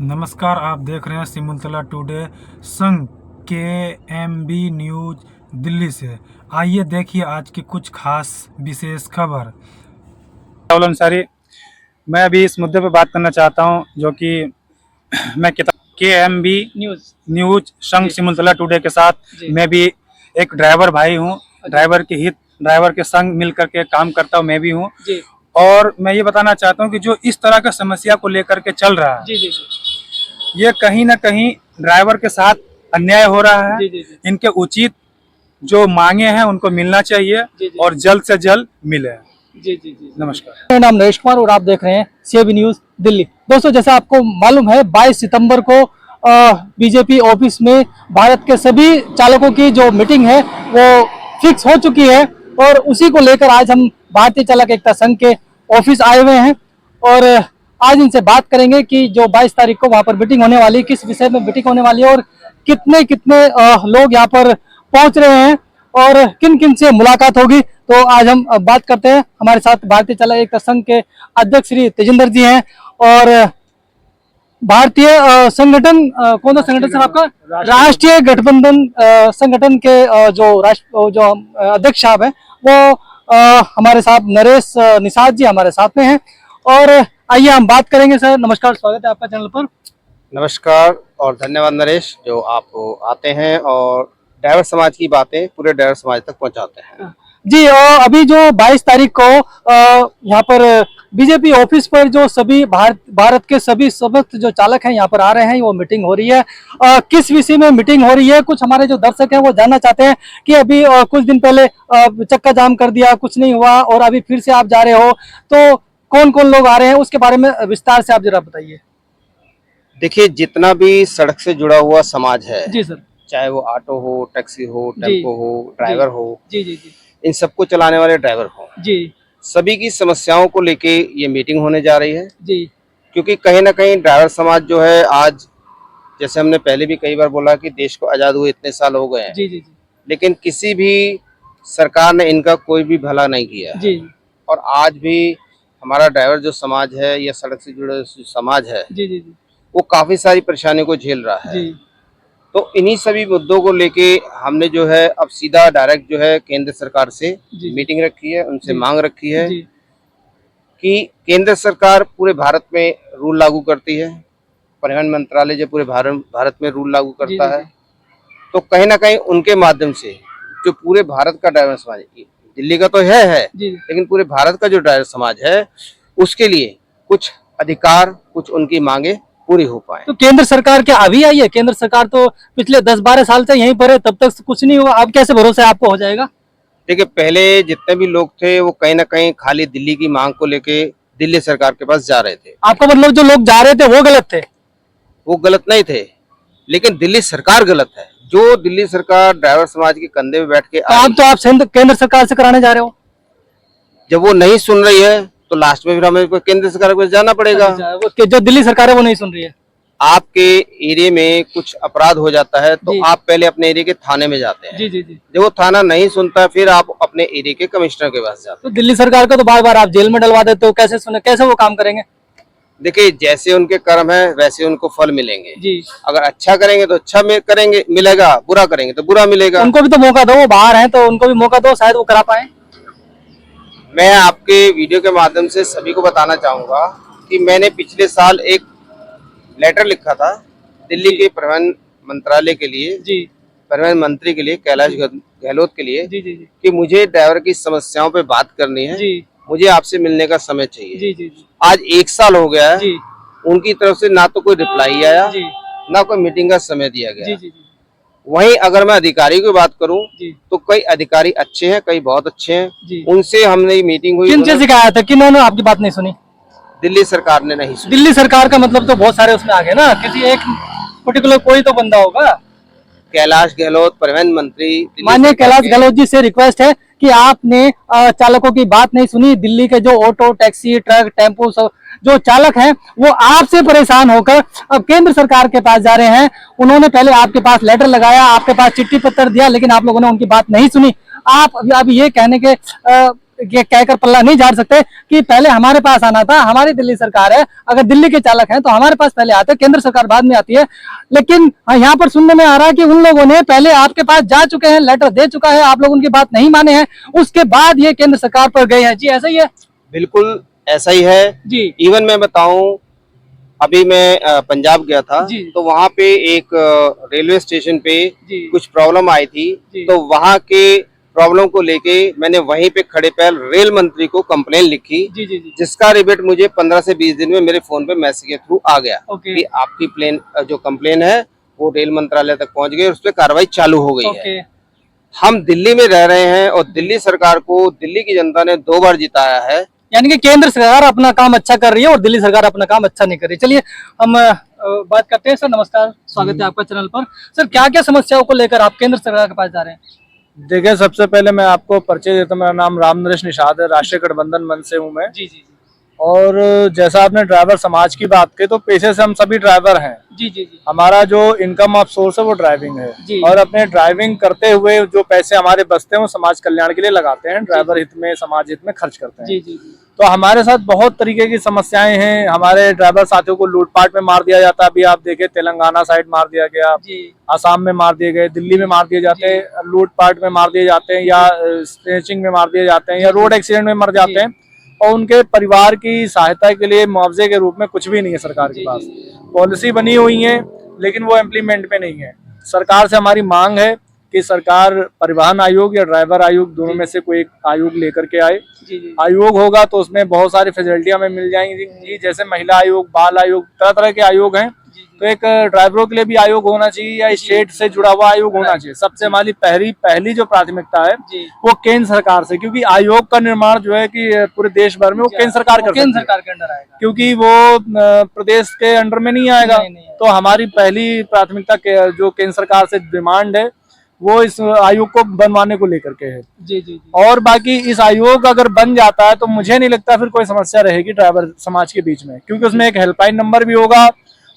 नमस्कार, आप देख रहे हैं सिमुलतला टुडे संघ KMB न्यूज दिल्ली से। आइए देखिए आज की कुछ खास विशेष खबर। राहुल अंसारी, मैं अभी इस मुद्दे पर बात करना चाहता हूं जो कि मैं किताब KMB न्यूज संघ सिमुलतला टुडे के साथ मैं भी एक ड्राइवर भाई हूं। ड्राइवर के संग मिल करके काम करता हूं, मैं भी हूं। और मैं ये बताना चाहता हूं कि जो इस तरह का समस्या को लेकर के चल रहा है, ये कहीं ना कहीं ड्राइवर के साथ अन्याय हो रहा है। इनके उचित जो मांगे हैं उनको मिलना चाहिए और जल्द से जल्द मिले। नमस्कार, मेरा नाम नरेश कुमार और आप देख रहे हैं CAB न्यूज दिल्ली। दोस्तों, जैसा आपको मालूम है 22 सितंबर को बीजेपी ऑफिस में भारत के सभी चालकों की जो मीटिंग है वो फिक्स हो चुकी है और उसी को लेकर आज हम भारतीय चालक एकता संघ के ऑफिस आए हुए हैं और आज इनसे बात करेंगे कि जो 22 तारीख को वहां पर मीटिंग होने वाली है, किस विषय में मीटिंग होने वाली है और कितने कितने लोग यहाँ पर पहुंच रहे हैं और किन किन से मुलाकात होगी। तो आज हम बात करते हैं। हमारे साथ भारतीय चालक एकता संघ के अध्यक्ष श्री तेजिंदर जी हैं और भारतीय संगठन कौन सा संगठन सर आपका? राष्ट्रीय गठबंधन संगठन के जो अध्यक्ष साहब हैं वो हमारे साथ नरेश निषाद जी हमारे साथ में हैं और आइए हम बात करेंगे। सर नमस्कार, स्वागत है आपका चैनल पर। नमस्कार और धन्यवाद नरेश, जो आप आते हैं और ड्राइवर समाज की बातें पूरे ड्राइवर समाज तक पहुंचाते हैं। जी, अभी जो 22 तारीख को यहाँ पर बीजेपी ऑफिस पर जो सभी भारत के सभी समस्त जो चालक हैं यहाँ पर आ रहे हैं, वो मीटिंग हो रही है। किस विषय में मीटिंग हो रही है, कुछ हमारे जो दर्शक हैं वो जानना चाहते हैं कि अभी कुछ दिन पहले चक्का जाम कर दिया, कुछ नहीं हुआ और अभी फिर से आप जा रहे हो, तो कौन कौन लोग आ रहे हैं उसके बारे में विस्तार से आप जरा बताइए। देखिए, जितना भी सड़क से जुड़ा हुआ समाज है, जी सर, चाहे वो ऑटो हो, टैक्सी हो, टेम्पो हो, ड्राइवर हो, जी जी जी इन सबको चलाने वाले ड्राइवर हो, जी सभी की समस्याओं को लेके ये मीटिंग होने जा रही है। जी, क्योंकि कहीं ना कहीं ड्राइवर समाज जो है, आज जैसे हमने पहले भी कई बार बोला कि देश को आजाद हुए इतने साल हो गए हैं, जी जी जी, लेकिन किसी भी सरकार ने इनका कोई भी भला नहीं किया है। जी और आज भी हमारा ड्राइवर जो समाज है या सड़क से जुड़े समाज है, जी जी जी, वो काफी सारी परेशानियों को झेल रहा है। जी तो इन्हीं सभी मुद्दों को लेके हमने जो है अब सीधा डायरेक्ट जो है केंद्र सरकार से मीटिंग रखी है, उनसे मांग रखी है कि केंद्र सरकार पूरे भारत में रूल लागू करती है, परिवहन मंत्रालय जो पूरे भारत में रूल लागू करता है, तो कहीं ना कहीं उनके माध्यम से जो पूरे भारत का ड्राइवर समाज, दिल्ली का तो है लेकिन पूरे भारत का जो ड्राइवर समाज है उसके लिए कुछ अधिकार, कुछ उनकी मांगे पूरी हो पाए। तो केंद्र सरकार क्या अभी आई है? केंद्र सरकार तो पिछले 10-12 साल से यहीं पर है, तब तक कुछ नहीं हुआ। अब कैसे भरोसा है आपको हो जाएगा? देखिए, पहले जितने भी लोग थे वो कहीं ना कहीं खाली दिल्ली की मांग को लेके दिल्ली सरकार के पास जा रहे थे। आपका मतलब जो लोग जा रहे थे वो गलत थे? वो गलत नहीं थे, लेकिन दिल्ली सरकार गलत है। जो दिल्ली सरकार ड्राइवर समाज के कंधे पे बैठ के आप केंद्र सरकार से कराने जा रहे हो। जब वो नहीं सुन रही है तो लास्ट में फिर हमें केंद्र सरकार को जाना पड़ेगा। जो दिल्ली सरकार है वो नहीं सुन रही है। आपके एरिया में कुछ अपराध हो जाता है तो आप पहले अपने एरिया के थाने में जाते हैं। जी जी जी। जब वो थाना नहीं सुनता फिर आप अपने एरिया के कमिश्नर के पास जाते हैं। तो दिल्ली सरकार को तो बार बार आप जेल में डलवा देते हो, कैसे सुने, कैसे वो काम करेंगे? देखिए, जैसे उनके कर्म है वैसे उनको फल मिलेंगे जी। अगर अच्छा करेंगे तो अच्छा करेंगे मिलेगा, बुरा करेंगे तो बुरा मिलेगा। उनको भी तो मौका दो, वो बाहर हैं तो उनको भी मौका दो, शायद वो करा पाए। मैं आपके वीडियो के माध्यम से सभी को बताना चाहूंगा कि मैंने पिछले साल एक लेटर लिखा था दिल्ली के परिवहन मंत्रालय के लिए, परिवहन मंत्री के लिए, कैलाश गहलोत के लिए, कि मुझे ड्राइवर की समस्याओं पे बात करनी है, मुझे आपसे मिलने का समय चाहिए। आज 1 साल हो गया है, उनकी तरफ से ना तो कोई रिप्लाई आया, ना कोई मीटिंग का समय दिया गया। वहीं अगर मैं अधिकारी की बात करूं तो कई अधिकारी अच्छे हैं, कई बहुत अच्छे हैं। उनसे हमने मीटिंग हुई, किनसे शिकायत है, किन्होंने आपकी बात नहीं सुनी? दिल्ली सरकार ने नहीं सुनी। दिल्ली सरकार का मतलब तो बहुत सारे उसमें आ गए ना, किसी एक पर्टिकुलर कोई तो बंदा होगा। कैलाश गहलोत परिवहन मंत्री, माननीय कैलाश गहलोत जी से रिक्वेस्ट है कि आपने चालकों की बात नहीं सुनी। दिल्ली के जो ऑटो, टैक्सी, ट्रक, टेम्पो जो चालक हैं वो आपसे परेशान होकर अब केंद्र सरकार के पास जा रहे हैं। उन्होंने पहले आपके पास लेटर लगाया, आपके पास चिट्ठी पत्र दिया, लेकिन आप लोगों ने उनकी बात नहीं सुनी। आप अब ये कहने के ये कहकर पल्ला नहीं झाड़ सकते कि पहले हमारे पास आना था, हमारी दिल्ली सरकार है, अगर दिल्ली के चालक हैं तो हमारे पास पहले आते, केंद्र सरकार बाद में आती है। लेकिन यहाँ पर सुनने में आ रहा है कि उन लोगों ने पहले आपके पास जा चुके हैं, लेटर दे चुका है, आप लोग उनकी बात नहीं माने हैं, उसके बाद ये केंद्र सरकार पर गए हैं। जी ऐसा ही है? बिल्कुल ऐसा ही है जी। इवन मैं बताऊं, अभी मैं पंजाब गया था जी। तो वहाँ पे एक रेलवे स्टेशन पे जी। कुछ प्रॉब्लम आई थी, जी। तो वहाँ के प्रॉब्लम को लेके मैंने वहीं पे खड़े पैर रेल मंत्री को कंप्लेन लिखी, जी जी जी। जिसका रिबेट मुझे 15 से 20 दिन में मेरे फोन पे मैसेज के थ्रू आ गया ओके। कि आपकी जो कंप्लेन है वो रेल मंत्रालय तक पहुंच गई और उस पर कार्रवाई चालू हो गई है। ओके। हम दिल्ली में रह रहे हैं और दिल्ली सरकार को दिल्ली की जनता ने 2 बार जिताया है। यानी कि केंद्र सरकार अपना काम अच्छा कर रही है और दिल्ली सरकार अपना काम अच्छा नहीं कर रही। चलिए हम बात करते हैं। सर नमस्कार, स्वागत है आपका चैनल पर। सर क्या क्या समस्याओं को लेकर आप केंद्र सरकार के पास जा रहे हैं? देखिए, सबसे पहले मैं आपको परिचय देता हूं। मेरा नाम राम नरेश निषाद है, राष्ट्रीय गठबंधन मंच से हूं मैं। जी जी जी। और जैसा आपने ड्राइवर समाज की बात की, तो पेशे से हम सभी ड्राइवर हैं। जी जी जी। हमारा जो इनकम ऑफ सोर्स है वो ड्राइविंग जी। है, और अपने ड्राइविंग करते हुए जो पैसे हमारे बचते हैं वो समाज कल्याण के लिए लगाते हैं, ड्राइवर हित में, समाज हित में खर्च करते हैं। जी जी जी। तो हमारे साथ बहुत तरीके की समस्याएं हैं। हमारे ड्राइवर साथियों को लूटपाट में मार दिया जाता है। अभी आप देखें, तेलंगाना साइड मार दिया गया, आसाम में मार दिए गए, दिल्ली में मार दिए जाते हैं, लूटपाट में मार दिए जाते हैं, या स्नैचिंग में मार दिए जाते हैं, या रोड एक्सीडेंट में मर जाते हैं, और उनके परिवार की सहायता के लिए मुआवजे के रूप में कुछ भी नहीं है सरकार के पास। पॉलिसी बनी हुई है लेकिन वो इम्प्लीमेंट पे नहीं है। सरकार से हमारी मांग है कि सरकार परिवहन आयोग या ड्राइवर आयोग दोनों में से कोई एक आयोग लेकर के आए। आयोग होगा तो उसमें बहुत सारी फैसिलिटियां हमें मिल जाएंगी, जैसे महिला आयोग, बाल आयोग, तरह तरह के आयोग हैं। तो एक ड्राइवरों के लिए भी आयोग होना चाहिए, या स्टेट से जुड़ा हुआ आयोग होना चाहिए। सबसे हमारी पहली जो प्राथमिकता है वो केंद्र सरकार से, क्योंकि आयोग का निर्माण जो है कि पूरे देश भर में वो केंद्र सरकार करती है, केंद्र सरकार के अंडर आएगा, क्योंकि वो प्रदेश के अंडर में नहीं आएगा। तो हमारी पहली प्राथमिकता जो केंद्र सरकार से डिमांड है वो इस आयोग को बनवाने को लेकर के है। जी जी। और बाकी इस आयोग अगर बन जाता है तो मुझे नहीं लगता फिर कोई समस्या रहेगी ड्राइवर समाज के बीच में, क्योंकि उसमें एक हेल्पलाइन नंबर भी होगा,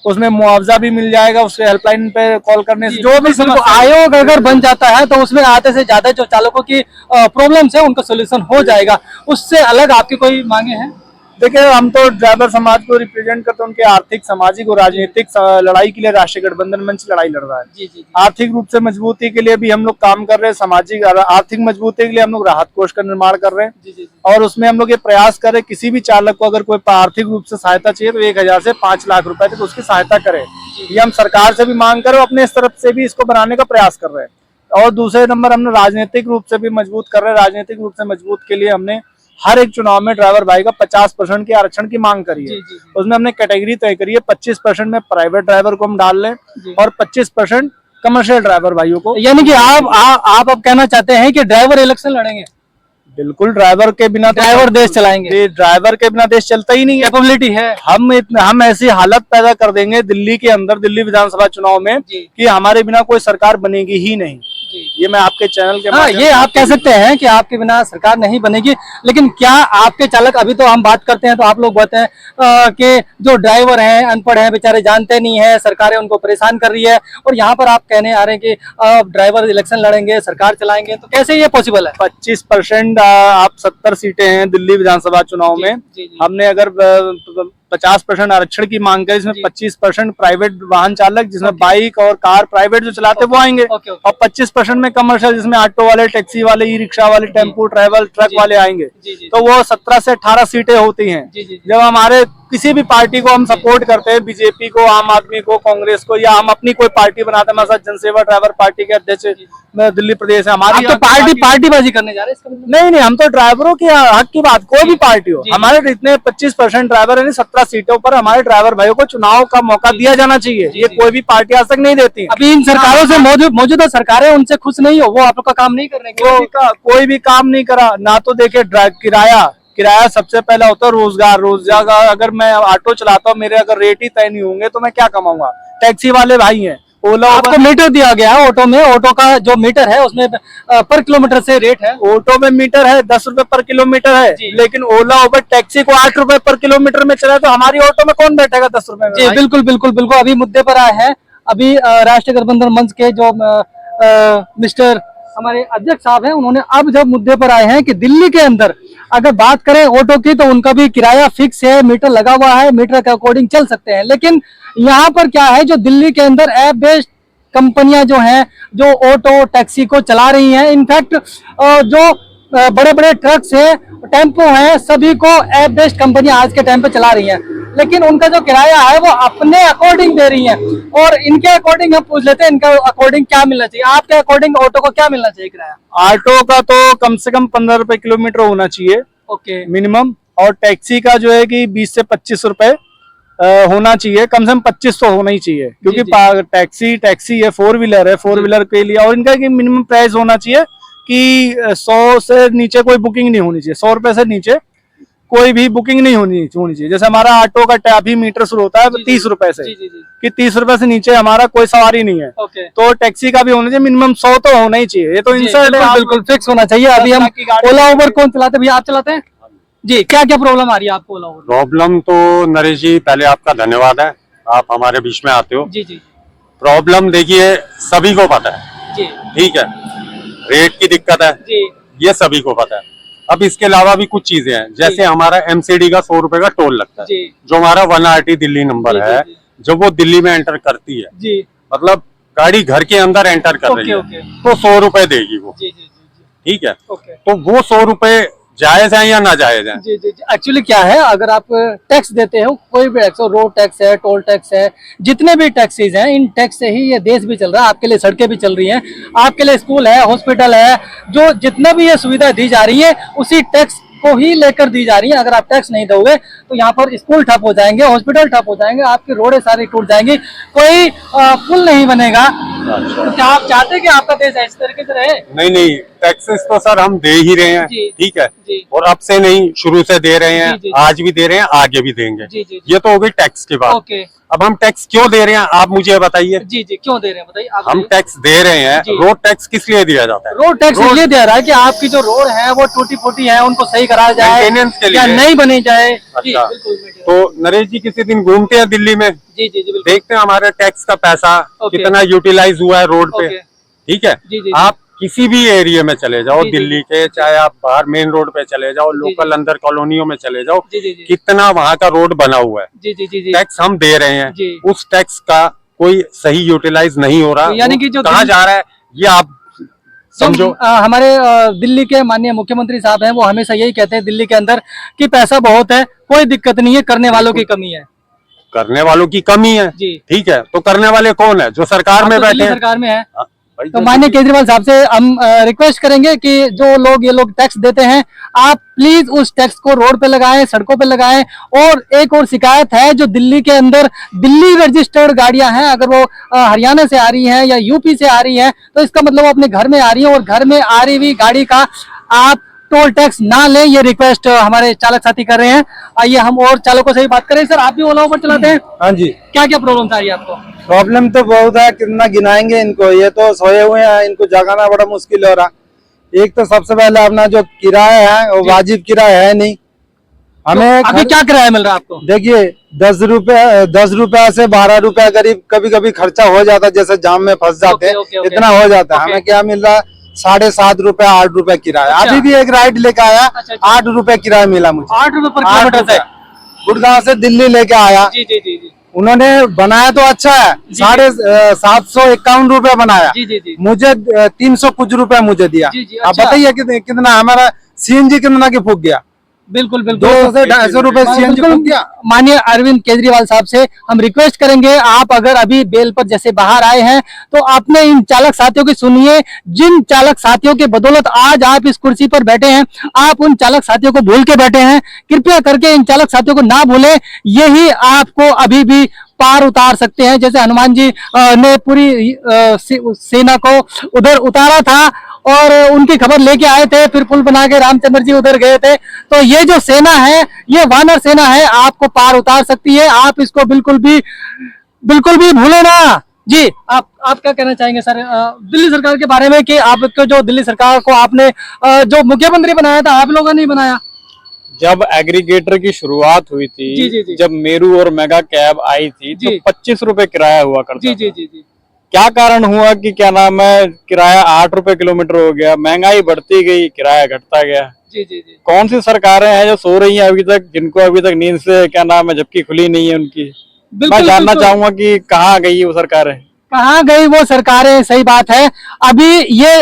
उसमें मुआवजा भी मिल जाएगा, उसके हेल्पलाइन पे कॉल करने से जो भी समस्या। आयोग अगर बन जाता है तो उसमें आधे से ज्यादा जो चालकों की प्रॉब्लम्स है उनका सोल्यूशन हो जाएगा। उससे अलग आपकी कोई मांगे हैं? देखिए, हम तो ड्राइवर समाज को रिप्रेजेंट करते हैं, उनके आर्थिक, सामाजिक और राजनीतिक लड़ाई के लिए राष्ट्रीय गठबंधन मंच लड़ाई लड़ रहा है। जी जी। आर्थिक रूप से मजबूती के लिए भी हम लोग काम कर रहे हैं, सामाजिक आर्थिक मजबूती के लिए हम लोग राहत कोष का निर्माण कर रहे हैं। जी जी। और उसमें हम लोग ये प्रयास कर रहे हैं, किसी भी चालक को अगर कोई आर्थिक रूप से सहायता चाहिए तो 1000 से 5 लाख रुपए तक उसकी सहायता करें। ये हम सरकार से भी मांग कर, अपने इस तरफ से भी इसको बनाने का प्रयास कर रहे हैं। और दूसरे नंबर हमने राजनीतिक रूप से भी मजबूत कर रहे हैं। राजनीतिक रूप से मजबूत के लिए हमने हर एक चुनाव में ड्राइवर भाई का 50% के आरक्षण की मांग करी है। उसमें हमने कैटेगरी तय करी है, 25% में प्राइवेट ड्राइवर को हम डाल लें और 25% कमर्शियल ड्राइवर भाइयों को। यानी कि आप अब कहना चाहते हैं कि ड्राइवर इलेक्शन लड़ेंगे? बिल्कुल, ड्राइवर के बिना ड्राइवर देश चलाएंगे। ड्राइवर के बिना देश चलता ही नहीं है। कैपेबिलिटी है। हम ऐसी हालत पैदा कर देंगे दिल्ली के अंदर, दिल्ली विधानसभा चुनाव में, कि हमारे बिना कोई सरकार बनेगी ही नहीं। ये मैं आपके चैनल के हाँ, ये आप कह सकते हैं कि आपके बिना सरकार नहीं बनेगी। लेकिन क्या आपके चालक, अभी तो हम बात करते हैं तो आप लोग बताते हैं कि जो ड्राइवर हैं अनपढ़ हैं, बेचारे जानते नहीं है, सरकारें उनको परेशान कर रही है, और यहाँ पर आप कहने आ रहे हैं कि ड्राइवर इलेक्शन लड़ेंगे, सरकार चलाएंगे, तो कैसे ये पॉसिबल है? 25% आप 70 सीटें हैं दिल्ली विधानसभा चुनाव में। हमने अगर 50% आरक्षण की मांग करी, इसमें 25% प्राइवेट वाहन चालक, जिसमें बाइक और कार प्राइवेट जो चलाते वो आएंगे, और 25% में कमर्शियल, जिसमें ऑटो वाले, टैक्सी वाले, ई रिक्शा वाले, टेम्पो, ट्रैवल, ट्रक वाले आएंगे। तो वो 17 से 18 सीटें होती हैं। जब हमारे किसी भी पार्टी को हम सपोर्ट करते हैं, बीजेपी को, आम आदमी को, कांग्रेस को, या हम अपनी कोई पार्टी बनाते हैं, हमारे साथ जनसेवा ड्राइवर पार्टी के अध्यक्ष दिल्ली प्रदेश है हमारी। तो पार्टीबाजी करने जा रहे हैं? नहीं, हम तो ड्राइवरों के हक की बात, कोई भी पार्टी हो, हमारे इतने 25% ड्राइवर, यानी 17 सीटों पर हमारे ड्राइवर भाइयों को चुनाव का मौका दिया जाना चाहिए। ये कोई भी पार्टी आज तक नहीं देती। अभी इन सरकारों से मौजूदा सरकारें उनसे खुश नहीं हो, वो आप लोग का काम नहीं कर रहे हैं? कोई भी काम नहीं करा ना। तो देखिए, किराया सबसे पहला होता है रोजगार। अगर मैं ऑटो चलाता हूँ, मेरे अगर रेट ही तय नहीं होंगे तो मैं क्या कमाऊंगा? टैक्सी वाले भाई हैं, ओला, आपको मीटर दिया गया है ऑटो में, ऑटो का जो मीटर है उसमें पर किलोमीटर से रेट है। ऑटो में मीटर है 10 रुपए पर किलोमीटर है, लेकिन ओला, उबर, टैक्सी को 8 रुपए पर किलोमीटर में चला, तो हमारी ऑटो में कौन बैठेगा 10 रुपए में? जी बिल्कुल। अभी मुद्दे पर आए हैं। अभी राष्ट्रीय गठबंधन मंच के जो मिस्टर हमारे अध्यक्ष साहब हैं, उन्होंने अब जब मुद्दे पर आए हैं कि दिल्ली के अंदर अगर बात करें ऑटो की तो उनका भी किराया फिक्स है, मीटर लगा हुआ है, मीटर के अकॉर्डिंग चल सकते हैं। लेकिन यहाँ पर क्या है, जो दिल्ली के अंदर ऐप बेस्ड कंपनियां जो हैं, जो ऑटो टैक्सी को चला रही हैं, इनफैक्ट जो बड़े बड़े ट्रक्स हैं, टेम्पो हैं, सभी को ऐप बेस्ड कंपनियां आज के टाइम पे चला रही हैं। लेकिन उनका जो किराया है वो अपने अकॉर्डिंग दे रही हैं। और इनके अकॉर्डिंग हम पूछ लेते हैं, इनका अकॉर्डिंग क्या मिलना चाहिए, आपके अकॉर्डिंग ऑटो को क्या मिलना चाहिए किराया? ऑटो का तो कम से कम 15 रुपए किलोमीटर होना चाहिए ओके, मिनिमम, और टैक्सी का जो है कि 20 से 25 रुपए होना चाहिए, कम से कम 25 तो होना ही चाहिए, क्योंकि टैक्सी है, फोर व्हीलर है, फोर व्हीलर के लिए। और इनका मिनिमम प्राइस होना चाहिए कि 100 से नीचे कोई बुकिंग नहीं होनी चाहिए, 100 रुपए से नीचे कोई भी बुकिंग नहीं होनी चाहिए। जैसे हमारा ऑटो का अभी मीटर शुरू होता है 30 रुपए से, कि 30 रुपए से नीचे हमारा कोई सवारी नहीं है। तो टैक्सी का भी होना चाहिए मिनिमम 100 तो होना ही चाहिए, ये तो इंसर्ट है, बिल्कुल फिक्स होना चाहिए। अभी हम ओला उबर कौन चलाते हैं भैया, आप चलाते हैं जी? क्या क्या प्रॉब्लम आ रही है आपको ओला उबर? प्रॉब्लम तो नरेश जी पहले आपका धन्यवाद है, आप हमारे बीच में आते हो। जी जी प्रॉब्लम देखिए सभी को पता है, जी ठीक है, रेट की दिक्कत है, जी ये सभी को पता है। अब इसके अलावा भी कुछ चीजें हैं, जैसे हमारा एमसीडी का 100 रुपए का टोल लगता है, जी जो हमारा 1RT दिल्ली नंबर जी, है, जी, जब वो दिल्ली में एंटर करती है, जी मतलब गाड़ी घर के अंदर एंटर कर रही ओके, है, तो 100 रुपए देगी वो, जी जी जी ठीक है। ओके तो वो 100 रुपए जायज है या ना जायज है? जी जी जी। एक्चुअली क्या है, अगर आप टैक्स देते हो, कोई भी टैक्स हो, रोड टैक्स है, टोल टैक्स है, जितने भी टैक्सेस हैं, इन टैक्स से ही ये देश भी चल रहा है। आपके लिए सड़कें भी चल रही हैं, आपके लिए स्कूल है, हॉस्पिटल है, जो जितना भी ये सुविधा दी जा रही है उसी टैक्स को ही लेकर दी जा रही है। अगर आप टैक्स नहीं दोगे तो यहाँ पर स्कूल ठप हो जाएंगे, हॉस्पिटल ठप हो जाएंगे, आपकी रोडें सारी टूट जाएंगी, कोई पुल नहीं बनेगा। तो क्या आप चाहते हैं कि आपका देश इस तरीके से रहे? नहीं नहीं, टैक्सेस तो सर हम दे ही रहे हैं, जी, ठीक है, जी। और अब से नहीं, शुरू से दे रहे हैं, जी, जी। आज भी दे रहे हैं, आगे भी देंगे। जी, जी, जी। ये तो हो गई टैक्स की बात। ओके अब हम टैक्स क्यों दे रहे हैं आप मुझे बताइए। जी जी, क्यों दे रहे हैं बताइए आप? हम टैक्स दे रहे हैं, जी। रोड टैक्स किस लिए दिया जाता है? रोड टैक्स इसलिए दे रहा है कि आपकी जो रोड है वो टूटी फूटी है, उनको सही कराया जाए, मेंटेनेंस के लिए। या नहीं बनी जाए। जी अच्छा, बिल्कुल। तो नरेश जी किसी दिन घूमते हैं दिल्ली में, जी जी जी बिल्कुल। देखते हैं हमारे टैक्स का पैसा ओके। कितना यूटिलाइज हुआ है रोड पे, ओके। ठीक है। जी, जी, जी। आप किसी भी एरिया में चले जाओ जी, जी, दिल्ली के, चाहे आप बाहर मेन रोड पे चले जाओ, लोकल अंदर कॉलोनियों में चले जाओ, जी, जी, जी। कितना वहाँ का रोड बना हुआ है। जी जी जी जी। टैक्स हम दे रहे हैं, जी। उस टैक्स का कोई सही यूटिलाइज नहीं हो रहा, यानी कि जो कहाँ जा रहा है ये आप समझो। हमारे दिल्ली के माननीय मुख्यमंत्री साहब हैं, वो हमेशा यही कहते हैं दिल्ली के अंदर कि पैसा बहुत है, कोई दिक्कत नहीं है, करने वालों की कमी है। करने वालों की कमी है, जी। ठीक है, तो करने वाले कौन है? जो सरकार में तो बैठे दिल्ली हैं। सरकार में है। हाँ, भाई तो माननीय केजरीवाल साहब से हम रिक्वेस्ट करेंगे कि जो लोग ये लोग टैक्स देते हैं, आप प्लीज उस टैक्स को रोड पे लगाएं, सड़कों पे लगाएं। और एक और शिकायत है, जो दिल्ली के अंदर दिल्ली रजिस्टर्ड गाड़ियां हैं, अगर वो हरियाणा से आ रही हैं या यूपी से आ रही हैं, तो इसका मतलब वो अपने घर में आ रही है, और घर में आ रही हुई गाड़ी का आप टोल टैक्स ना लें, ये रिक्वेस्ट हमारे चालक साथी कर रहे हैं। आइए हम और चालकों से भी बात करें। सर, आप भी ओला उबर चलाते हैं? हाँ जी। क्या क्या प्रॉब्लम आ रही है आपको? प्रॉब्लम तो बहुत है, कितना गिनाएंगे इनको, ये तो सोए हुए हैं, इनको जगाना बड़ा मुश्किल हो रहा। एक तो सबसे पहले अपना जो किराया है वो वाजिब किराया है नहीं हमें। तो अभी क्या किराया मिल रहा है आपको? देखिए 10 रुपया से 12 रुपया करीब कभी कभी खर्चा हो जाता है, जैसे जाम में फंस जाते हैं, ओके, ओके, ओके। इतना हो जाता है। ओके। हमें क्या मिल रहा है? 7.5 रुपया 8 रुपया किराया। अच्छा। अभी भी एक राइड लेके आया, अच्छा, अच्छा। 8 रुपया किराया मिला मुझे। 8 रुपए पर 8 किलोमीटर से? गुड़गांव से दिल्ली लेके आया। जी जी जी जी उन्होंने बनाया तो अच्छा है, 751 रुपया बनाया। जी जी जी। मुझे 300 कुछ रुपया मुझे दिया। जी, जी, आप अच्छा। बताइए कितना हमारा सीएनजी कितना की फूक गया? बिल्कुल बिल्कुल। 200 से 250 रुपए सीएनजी बिल्कुल। फूक गया। माननीय अरविंद केजरीवाल साहब से हम रिक्वेस्ट करेंगे, आप अगर अभी बेल पर जैसे बाहर आए हैं तो आपने इन चालक साथियों की सुनिए। जिन चालक साथियों के बदौलत आज आप इस कुर्सी पर बैठे हैं, आप उन चालक साथियों को भूल के बैठे हैं। कृपया करके इन चालक साथियों को ना भूलें, यही आपको अभी भी पार उतार सकते हैं। जैसे हनुमान जी ने पूरी सेना को उधर उतारा था और उनकी खबर लेके आए थे, फिर पुल बना के रामचंद्र जी उधर गए थे। तो ये जो सेना है, ये वानर सेना है, आपको पार उतार सकती है। आप इसको बिल्कुल भी भूले ना। जी, आप क्या कहना चाहेंगे सर दिल्ली सरकार के बारे में, कि आपको जो दिल्ली सरकार को आपने जो मुख्यमंत्री बनाया था, आप लोगों ने बनाया? जब एग्रीगेटर की शुरुआत हुई थी, जी। जब मेरू और मेगा कैब आई थी, जी। तो 25 रुपए किराया हुआ करता जी था। जी जी जी। क्या कारण हुआ कि क्या नाम है किराया 8 रुपए किलोमीटर हो गया, महंगाई बढ़ती गई, किराया घटता गया। जी जी जी कौन सी सरकारें हैं जो सो रही हैं अभी तक, जिनको अभी तक नींद से क्या नाम है झपकी खुली नहीं है उनकी। मैं जानना चाहूंगा कि कहाँ गई वो सरकारें, कहाँ गई वो सरकारें। सही बात है। अभी ये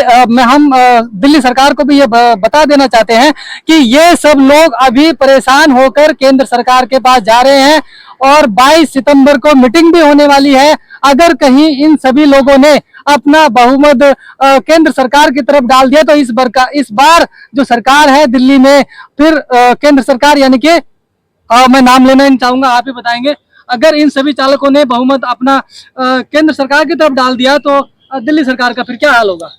हम दिल्ली सरकार को भी ये बता देना चाहते हैं कि ये सब लोग अभी परेशान होकर केंद्र सरकार के पास जा रहे हैं और 22 सितंबर को मीटिंग भी होने वाली है। अगर कहीं इन सभी लोगों ने अपना बहुमत केंद्र सरकार की तरफ डाल दिया तो इस बार जो सरकार है दिल्ली में, फिर केंद्र सरकार यानी कि मैं नाम लेना नहीं चाहूंगा, आप ही बताएंगे। अगर इन सभी चालकों ने बहुमत अपना केंद्र सरकार की तरफ डाल दिया तो दिल्ली सरकार का फिर क्या हाल होगा?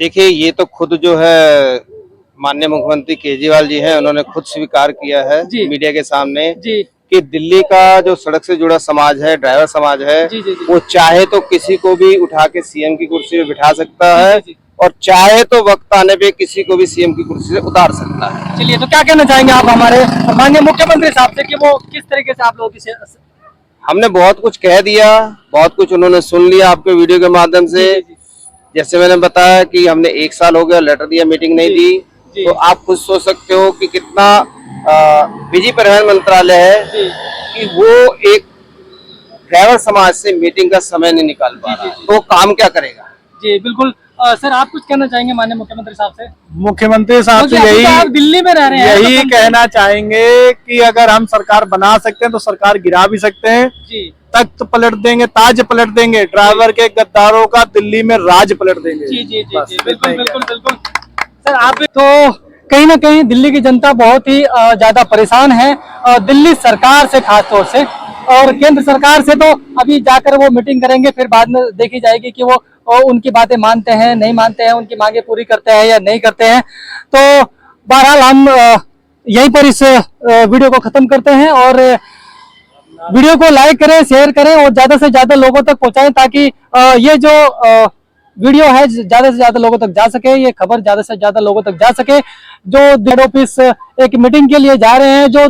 देखिए, ये तो खुद जो है माननीय मुख्यमंत्री केजरीवाल जी हैं, उन्होंने खुद स्वीकार किया है जी। मीडिया के सामने जी कि दिल्ली का जो सड़क से जुड़ा समाज है, ड्राइवर समाज है, जी जी जी वो चाहे तो किसी को भी उठा के सीएम की कुर्सी पे बिठा सकता है जी, जी। और चाहे तो वक्त आने पे किसी को भी सीएम की कुर्सी से उतार सकता है। चलिए, तो क्या कहना चाहेंगे आप हमारे माननीय मुख्यमंत्री साहब से कि वो किस तरीके से आप लोगों की हमने बहुत कुछ कह दिया, बहुत कुछ उन्होंने सुन लिया आपके वीडियो के माध्यम से। जैसे मैंने बताया कि हमने 1 साल हो गया लेटर दिया, मीटिंग नहीं दी, तो आप खुद सोच सकते हो कि कितना बिजी परिवहन मंत्रालय है कि वो एक ड्राइवर समाज से मीटिंग का समय नहीं निकाल पा रहा है, तो काम क्या करेगा। जी बिल्कुल। सर, आप कुछ कहना चाहेंगे माननीय मुख्यमंत्री साहब से? मुख्यमंत्री साहब से क्योंकि अभी तो आप यही दिल्ली में रह रहे हैं, यही तो कहना चाहेंगे कि अगर हम सरकार बना सकते हैं तो सरकार गिरा भी सकते हैं, जी तख्त पलट देंगे, ताज पलट देंगे, ड्राइवर के गद्दारों का दिल्ली में राज पलट देंगे। जी जी जी बस, जी बिल्कुल इतना ही बिल्कुल बिल्कुल। सर, आप तो कहीं ना कहीं दिल्ली की जनता बहुत ही ज्यादा परेशान है दिल्ली सरकार से, खास तौर से, और केंद्र सरकार से तो अभी जाकर वो मीटिंग करेंगे, फिर बाद में देखी जाएगी कि वो उनकी बातें मानते हैं नहीं मानते हैं, उनकी मांगे पूरी करते हैं या नहीं करते हैं। तो बहरहाल हम यहीं पर इस वीडियो को खत्म करते हैं और वीडियो को लाइक करें, शेयर करें और ज्यादा से ज्यादा लोगों तक पहुंचाएं ताकि ये जो वीडियो है ज्यादा से ज्यादा लोगों तक जा सके, ये खबर ज्यादा से ज्यादा लोगों तक जा सके। जो हेड ऑफिस एक मीटिंग के लिए जा रहे हैं, जो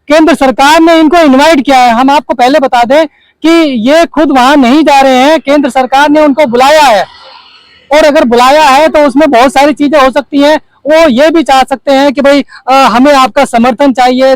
केंद्र सरकार ने इनको इनवाइट किया है, हम आपको पहले बता दें कि ये खुद वहां नहीं जा रहे हैं, केंद्र सरकार ने उनको बुलाया है। और अगर बुलाया है तो उसमें बहुत सारी चीजें हो सकती हैं, वो ये भी चाह सकते हैं कि भाई हमें आपका समर्थन चाहिए।